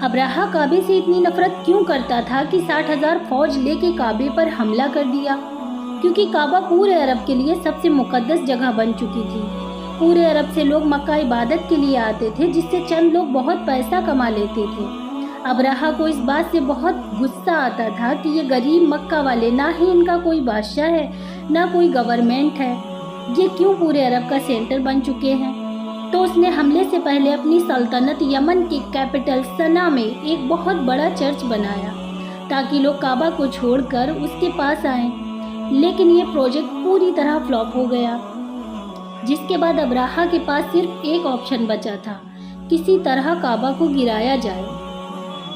Abraha काबे से इतनी नफरत क्यों करता था कि 60,000 फौज लेके काबे पर हमला कर दिया? क्योंकि काबा पूरे अरब के लिए सबसे मुकद्दस जगह बन चुकी थी। पूरे अरब से लोग मक्का इबादत के लिए आते थे, जिससे चंद लोग बहुत पैसा कमा लेते थे। अब्राहा को इस बात से बहुत गुस्सा आता था कि ये गरीब मक्का वाले, ना ही इनका कोई बादशाह है, ना कोई गवर्नमेंट है, ये क्यों पूरे अरब का सेंटर बन चुके हैं। तो उसने हमले से पहले अपनी सल्तनत यमन के कैपिटल सना में एक बहुत बड़ा चर्च बनाया ताकि लोग काबा को छोड़कर उसके पास आएं। लेकिन ये प्रोजेक्ट पूरी तरह फ्लॉप हो गया, जिसके बाद अब्राहा के पास सिर्फ एक ऑप्शन बचा था, किसी तरह काबा को गिराया जाए।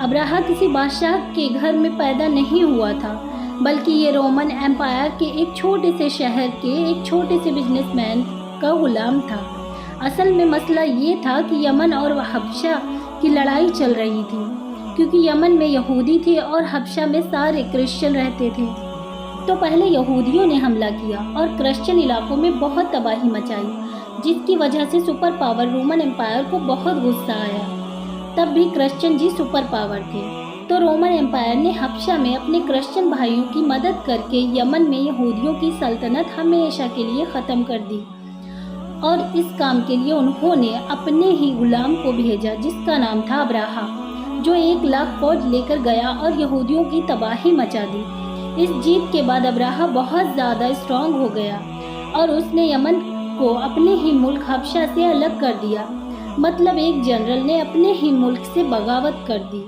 अब्राहा किसी बादशाह के घर में पैदा नहीं हुआ था, बल्कि ये रोमन एम्पायर के एक छोटे से शहर के एक छोटे से बिजनेसमैन का गुलाम था। असल में मसला ये था कि यमन और हबशा की लड़ाई चल रही थी, क्योंकि यमन में यहूदी थे और हबशा में सारे क्रिश्चियन रहते थे। तो पहले यहूदियों ने हमला किया और क्रिश्चियन इलाकों में बहुत तबाही मचाई, जिसकी वजह से सुपर पावर रोमन एम्पायर को बहुत गुस्सा आया। तब भी क्रिश्चियन जी सुपर पावर थे, तो रोमन एम्पायर ने हबशा में अपने क्रिश्चियन भाइयों की मदद करके यमन में यहूदियों की सल्तनत हमेशा के लिए ख़त्म कर दी। और इस काम के लिए उन्होंने अपने ही गुलाम को भेजा, जिसका नाम था अब्राहा, जो 1 लाख फौज लेकर गया और यहूदियों की तबाही मचा दी। इस जीत के बाद अब्राहा बहुत ज़्यादा स्ट्रांग हो गया और उसने यमन को अपने ही मुल्क हबशा से अलग कर दिया। मतलब एक जनरल ने अपने ही मुल्क से बगावत कर दी।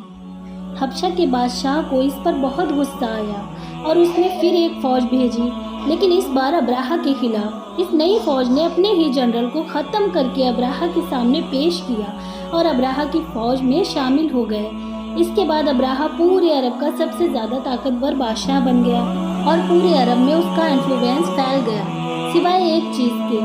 हबशा के बादशाह को इस पर बहुत गुस्सा आया और उसने फिर एक फ़ौज भेजी, लेकिन इस बार अब्राहा के खिलाफ। इस नई फ़ौज ने अपने ही जनरल को ख़त्म करके अब्राहा के सामने पेश किया और अब्राहा की फ़ौज में शामिल हो गए। इसके बाद अब्राहा पूरे अरब का सबसे ज़्यादा ताकतवर बादशाह बन गया और पूरे अरब में उसका इन्फ्लुएंस फैल गया। सिवाय एक चीज़ के,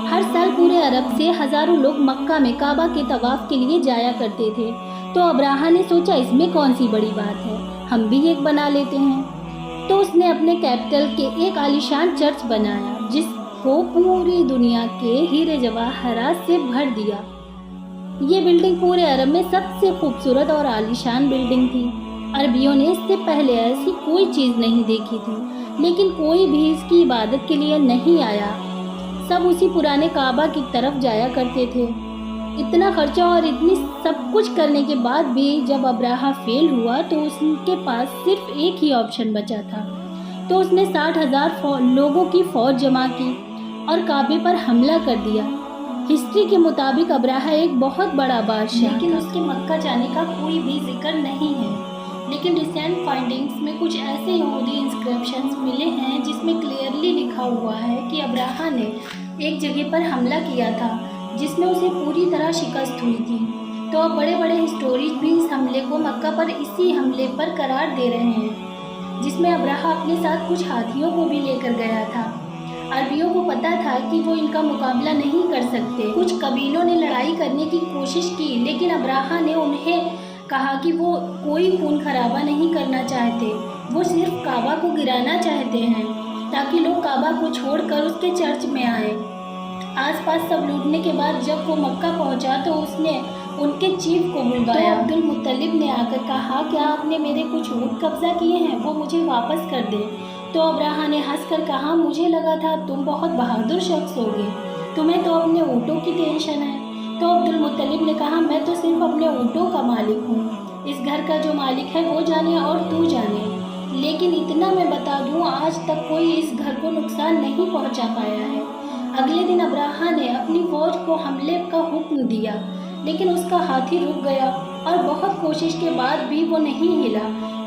हर साल पूरे अरब से हज़ारों लोग मक्का में काबा के तवाफ़ के लिए जाया करते थे। तो अब्राहा ने सोचा, इसमें कौन सी बड़ी बात है, हम भी एक बना लेते हैं। तो उसने अपने कैपिटल के एक आलीशान चर्च बनाया, जिसको पूरी दुनिया के हीरे जवाहरात से भर दिया। ये बिल्डिंग पूरे अरब में सबसे खूबसूरत और आलीशान बिल्डिंग थी। अरबियों ने इससे पहले ऐसी कोई चीज़ नहीं देखी थी, लेकिन कोई भी इसकी इबादत के लिए नहीं आया। सब उसी पुराने काबा की तरफ जाया करते थे। इतना खर्चा और इतनी सब कुछ करने के बाद भी जब अब्राहा फेल हुआ, तो उसके पास सिर्फ एक ही ऑप्शन बचा था। तो उसने 60,000 लोगों की फ़ौज जमा की और काबे पर हमला कर दिया। हिस्ट्री के मुताबिक अब्राहा एक बहुत बड़ा बादशाह, लेकिन उसके मक्का जाने का कोई भी जिक्र नहीं है। लेकिन रिसेंट फाइंडिंग्स में कुछ ऐसे यहूदी इंस्क्रिप्शंस मिले हैं जिसमें क्लियरली लिखा हुआ है कि अब्राहा ने एक जगह पर हमला किया था, जिसमें उसे पूरी तरह शिकस्त हुई थी। तो अब बड़े बड़े हिस्टोरिज भी इस हमले को मक्का पर इसी हमले पर करार दे रहे हैं, जिसमें अब्राहा अपने साथ कुछ हाथियों को भी लेकर गया था। अरबियों को पता था कि वो इनका मुकाबला नहीं कर सकते। कुछ कबीलों ने लड़ाई करने की कोशिश की, लेकिन अब्राहा ने उन्हें कहा कि वो कोई खून खराबा नहीं करना चाहते, वो सिर्फ काबा को गिराना चाहते हैं ताकि लोग काबा को छोड़कर उसके चर्च में आए। आसपास सब लूटने के बाद जब वो मक्का पहुंचा, तो उसने उनके चीफ को बुलवाया। तो अब्दुल मुत्तलिब ने आकर कहा, क्या आपने मेरे कुछ ऊँट कब्जा किए हैं, वो मुझे वापस कर दे। तो अब्राहा ने हंसकर कहा, मुझे लगा था तुम बहुत बहादुर शख्स होगे, तुम्हें तो अपने ऊँटों की टेंशन है। तो अब्दुल मुत्तलिब ने कहा, मैं तो सिर्फ अपने ऊँटों का मालिक हूँ, इस घर का जो मालिक है वो जाने और तू जाने। लेकिन इतना मैं बता दूँ, आज तक कोई इस घर को नुकसान नहीं पहुँचा पाया है। अगले दिन अब्राहा ने अपनी फौज को हमले का हुक्म दिया, लेकिन उसका हाथी रुक गया और बहुत कोशिश के बाद भी वो नहीं हिला।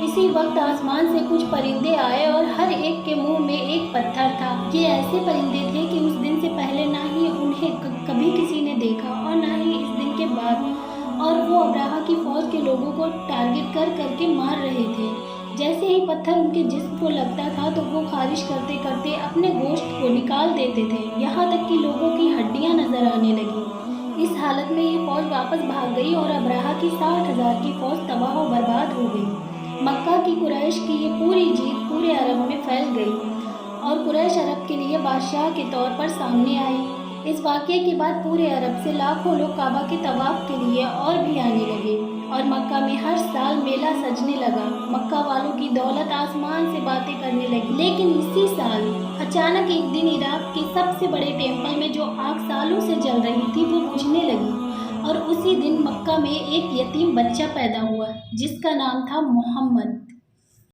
इसी वक्त आसमान से कुछ परिंदे आए और हर एक के मुंह में एक पत्थर था। ये ऐसे परिंदे थे कि उस दिन से पहले ना ही उन्हें कभी किसी ने देखा और ना ही इस दिन के बाद। और वो अब्राहा की फौज के लोगों को टारगेट कर करके मार रहे थे। जैसे ही पत्थर उनके जिस्म को लगता था, तो वो खारिश करते करते अपने गोश्त को निकाल देते थे, यहाँ तक कि लोगों की हड्डियाँ नजर आने लगी। इस हालत में ये फौज वापस भाग गई और अब्राहा की 60,000 की फौज तबाह और बर्बाद हो गई। मक्का की कुरैश की ये पूरी जीत पूरे अरब में फैल गई और कुरैश अरब के लिए बादशाह के तौर पर सामने आई। इस वाक़ये के बाद पूरे अरब से लाखों लोग काबा के तवाफ़ के लिए और भी आने लगे और मक्का مکہ میں ہر سال میلہ سجنے لگا، مکہ والوں کی دولت آسمان سے باتیں کرنے لگی۔ لیکن اسی سال اچانک ایک دن عراق کے سب سے بڑے ٹیمپل میں جو آگ سالوں سے جل رہی تھی وہ بجھنے لگی، اور اسی دن مکہ میں ایک یتیم بچہ پیدا ہوا جس کا نام تھا محمد۔